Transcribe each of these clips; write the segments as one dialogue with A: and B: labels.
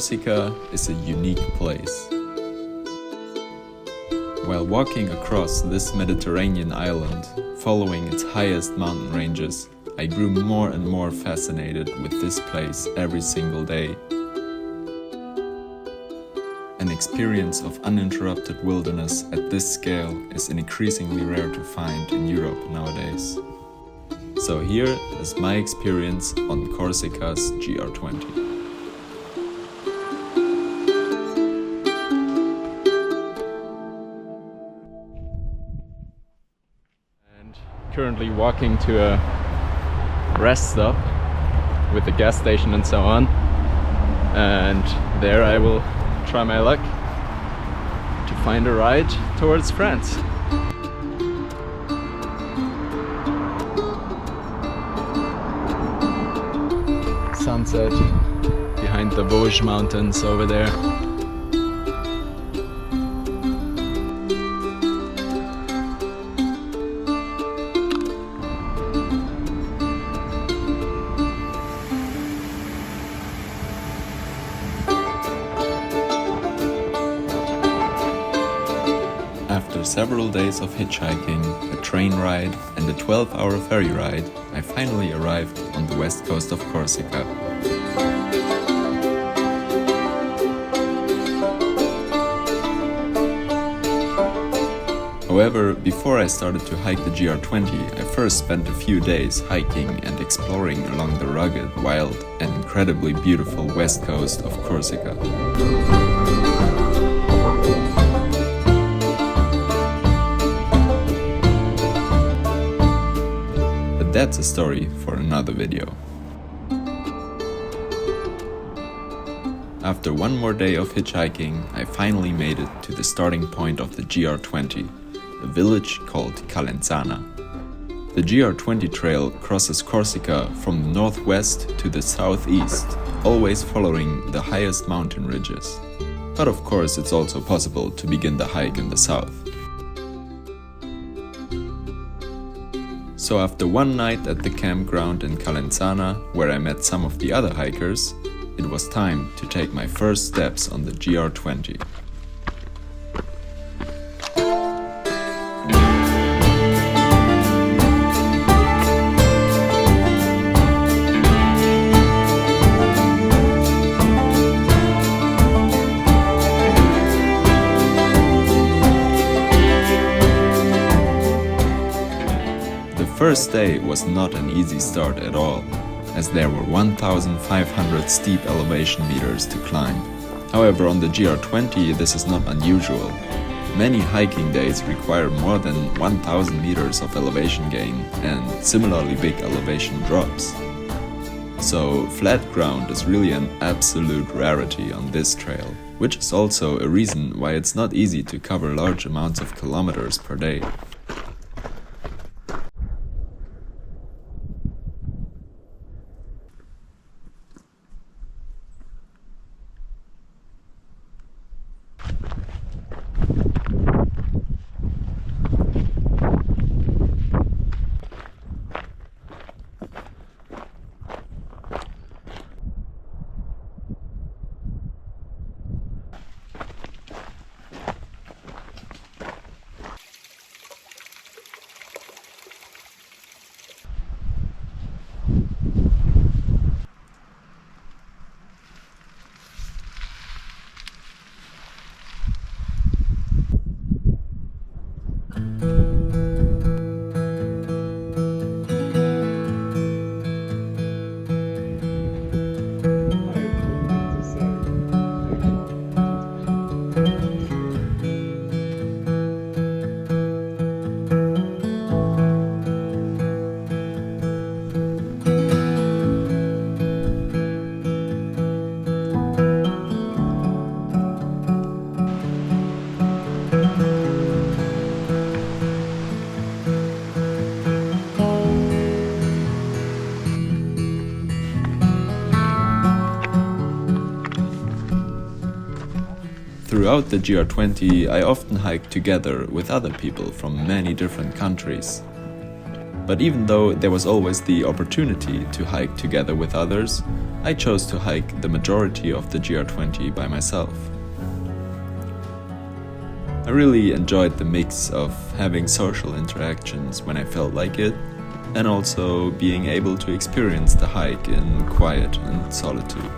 A: Corsica is a unique place. While walking across this Mediterranean island, following its highest mountain ranges, I grew more and more fascinated with this place every single day. An experience of uninterrupted wilderness at this scale is increasingly rare to find in Europe nowadays. So here is my experience on Corsica's GR20. Currently walking to a rest stop with a gas station and so on, and there I will try my luck to find a ride towards France. Sunset behind the Vosges mountains over there. After several days of hitchhiking, a train ride and a 12-hour ferry ride, I finally arrived on the west coast of Corsica. However, before I started to hike the GR20, I first spent a few days hiking and exploring along the rugged, wild and incredibly beautiful west coast of Corsica. That's a story for another video. After one more day of hitchhiking, I finally made it to the starting point of the GR20, a village called Calenzana. The GR20 trail crosses Corsica from the northwest to the southeast, always following the highest mountain ridges. But of course, it's also possible to begin the hike in the south. So after one night at the campground in Calenzana, where I met some of the other hikers, it was time to take my first steps on the GR20. The first day was not an easy start at all, as there were 1,500 steep elevation meters to climb. However, on the GR20 this is not unusual. Many hiking days require more than 1,000 meters of elevation gain and similarly big elevation drops. So flat ground is really an absolute rarity on this trail, which is also a reason why it's not easy to cover large amounts of kilometers per day. Throughout the GR20, I often hike together with other people from many different countries. But even though there was always the opportunity to hike together with others, I chose to hike the majority of the GR20 by myself. I really enjoyed the mix of having social interactions when I felt like it, and also being able to experience the hike in quiet and solitude.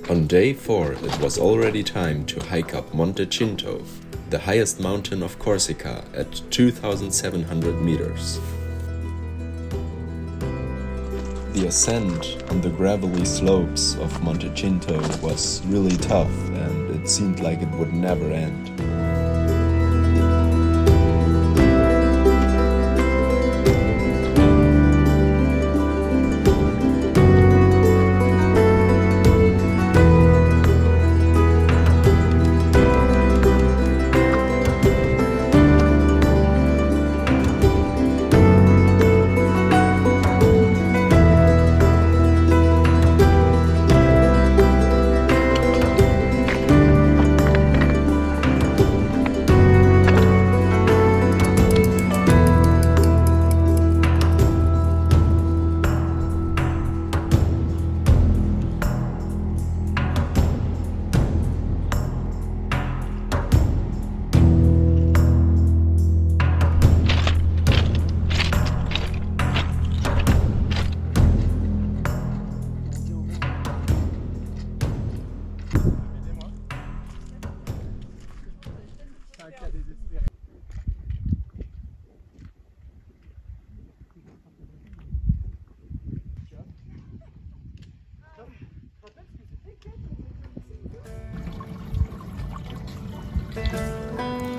A: On day 4, it was already time to hike up Monte Cinto, the highest mountain of Corsica at 2,700 meters. The ascent on the gravelly slopes of Monte Cinto was really tough, and it seemed like it would never end.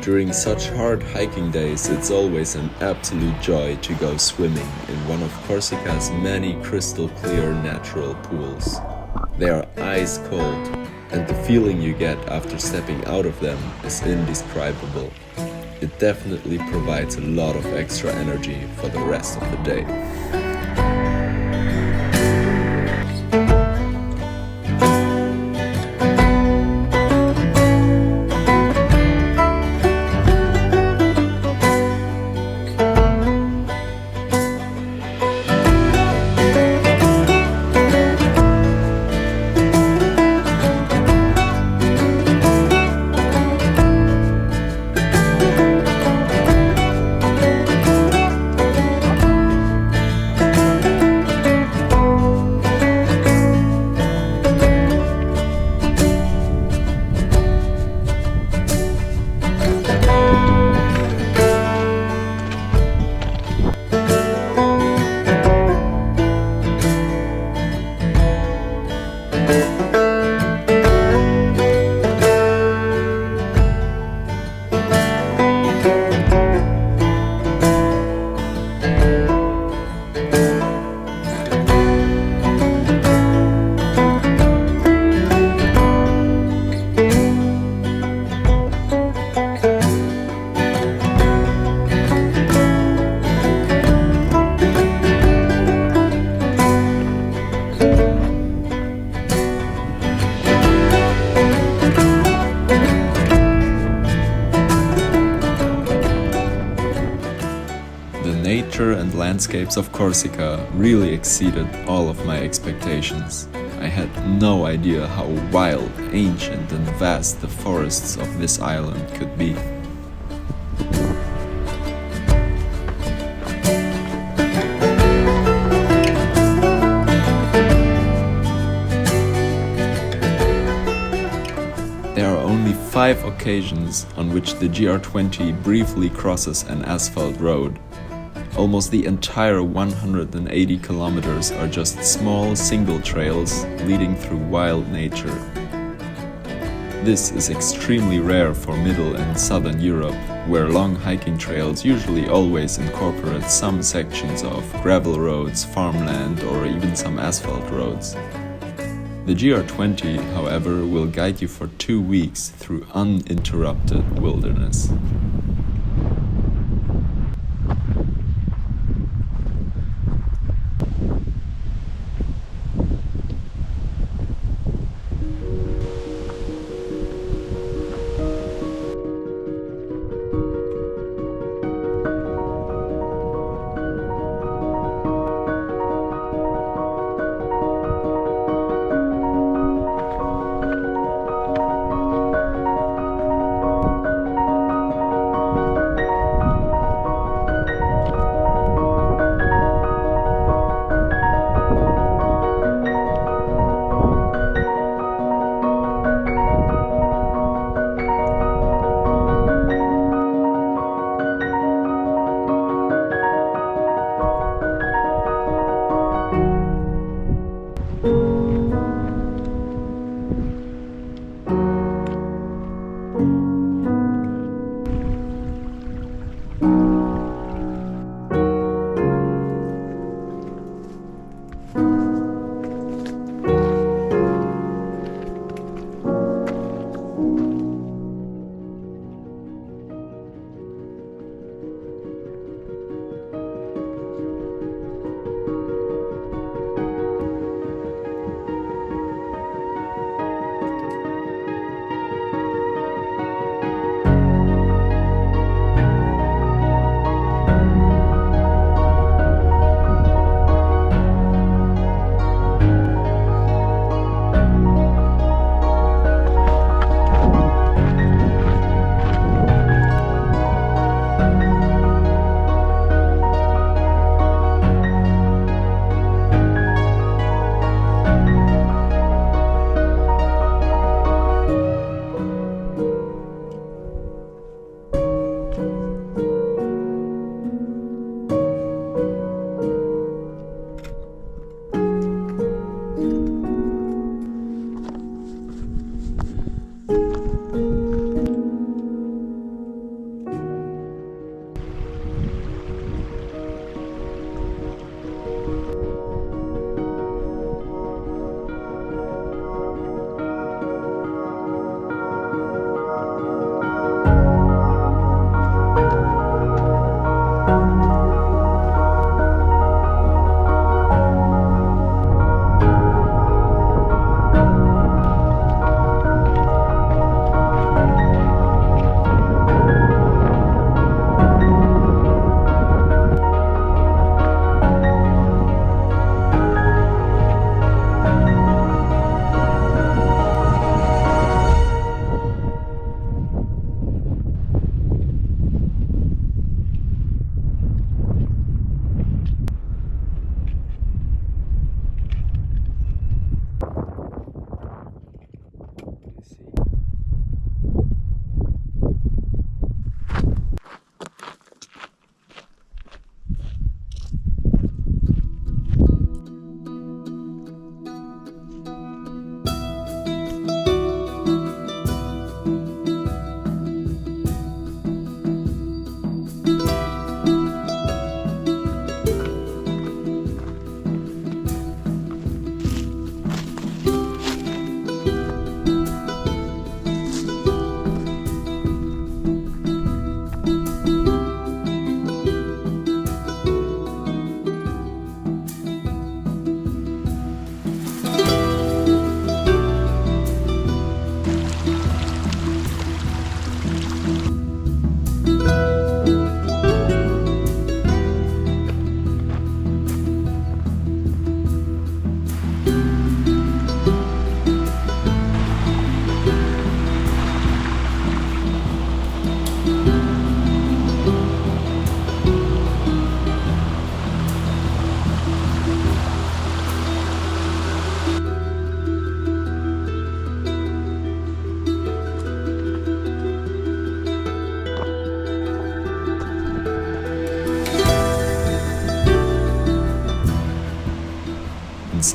A: During such hard hiking days, it's always an absolute joy to go swimming in one of Corsica's many crystal clear natural pools. They are ice cold, and the feeling you get after stepping out of them is indescribable. It definitely provides a lot of extra energy for the rest of the day. nature and landscapes of Corsica really exceeded all of my expectations. I had no idea how wild, ancient and vast the forests of this island could be. There are only 5 occasions on which the GR20 briefly crosses an asphalt road. Almost the entire 180 kilometers are just small single trails leading through wild nature. This is extremely rare for Middle and Southern Europe, where long hiking trails usually always incorporate some sections of gravel roads, farmland, or even some asphalt roads. The GR20, however, will guide you for 2 weeks through uninterrupted wilderness.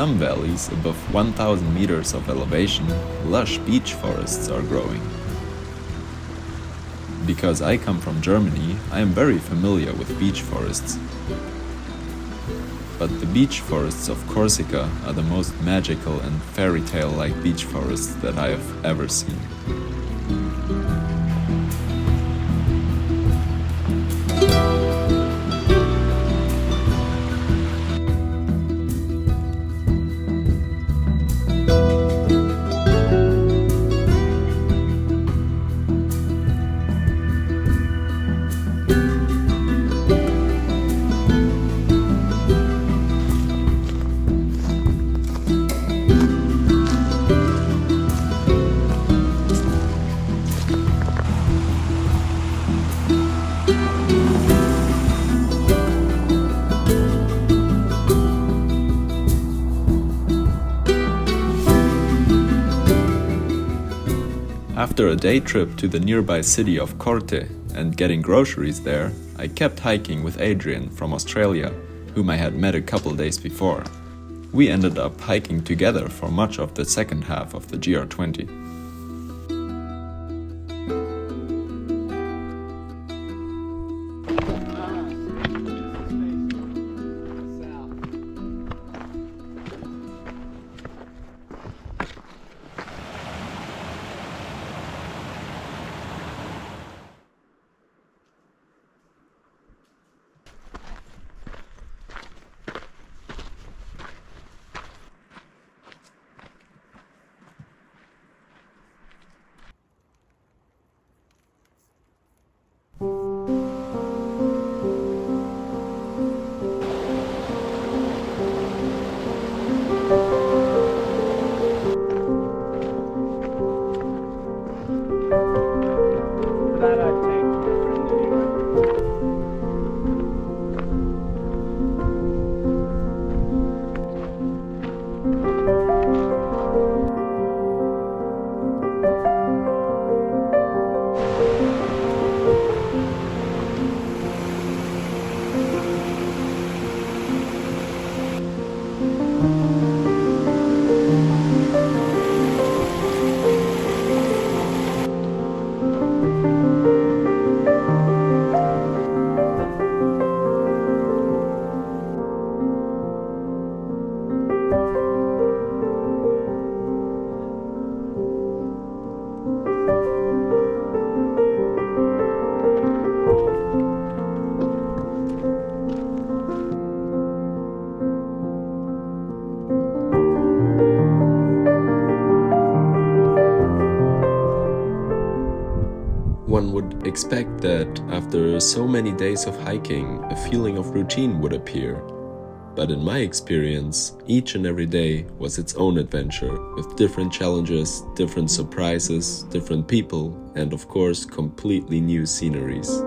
A: some valleys above 1000 meters of elevation, lush beech forests are growing. Because I come from Germany, I am very familiar with beech forests. But the beech forests of Corsica are the most magical and fairy tale-like beech forests that I have ever seen. After a day trip to the nearby city of Corte and getting groceries there, I kept hiking with Adrian from Australia, whom I had met a couple days before. We ended up hiking together for much of the second half of the GR20. One would expect that after so many days of hiking, a feeling of routine would appear. But in my experience, each and every day was its own adventure, with different challenges, different surprises, different people, and of course, completely new sceneries.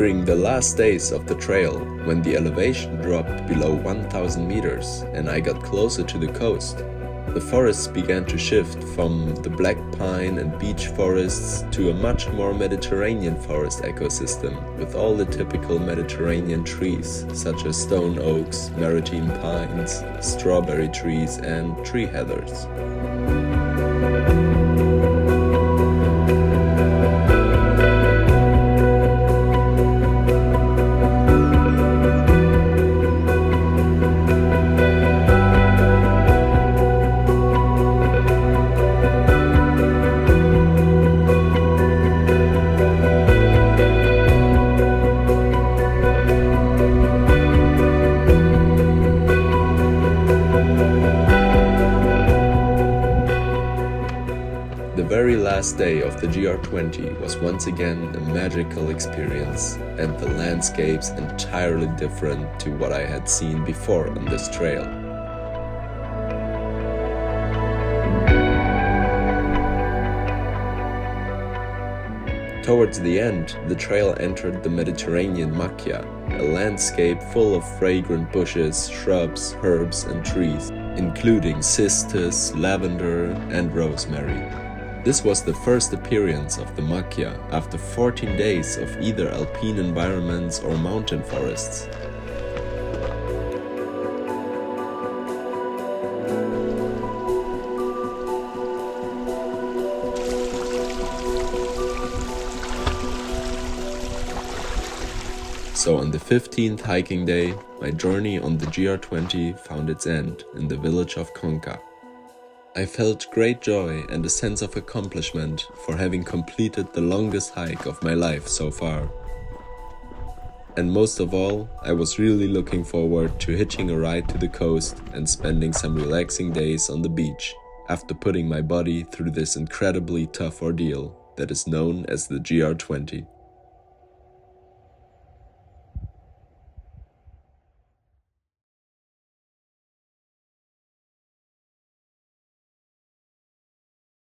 A: During the last days of the trail, when the elevation dropped below 1000 meters and I got closer to the coast, the forests began to shift from the black pine and beech forests to a much more Mediterranean forest ecosystem with all the typical Mediterranean trees such as stone oaks, maritime pines, strawberry trees and tree heathers. The very last day of the GR20 was once again a magical experience, and the landscapes entirely different to what I had seen before on this trail. Towards the end, the trail entered the Mediterranean macchia, a landscape full of fragrant bushes, shrubs, herbs and trees, including cistus, lavender and rosemary. This was the first appearance of the macchia after 14 days of either alpine environments or mountain forests. So on the 15th hiking day, my journey on the GR20 found its end in the village of Conca. I felt great joy and a sense of accomplishment for having completed the longest hike of my life so far. And most of all, I was really looking forward to hitching a ride to the coast and spending some relaxing days on the beach after putting my body through this incredibly tough ordeal that is known as the GR20.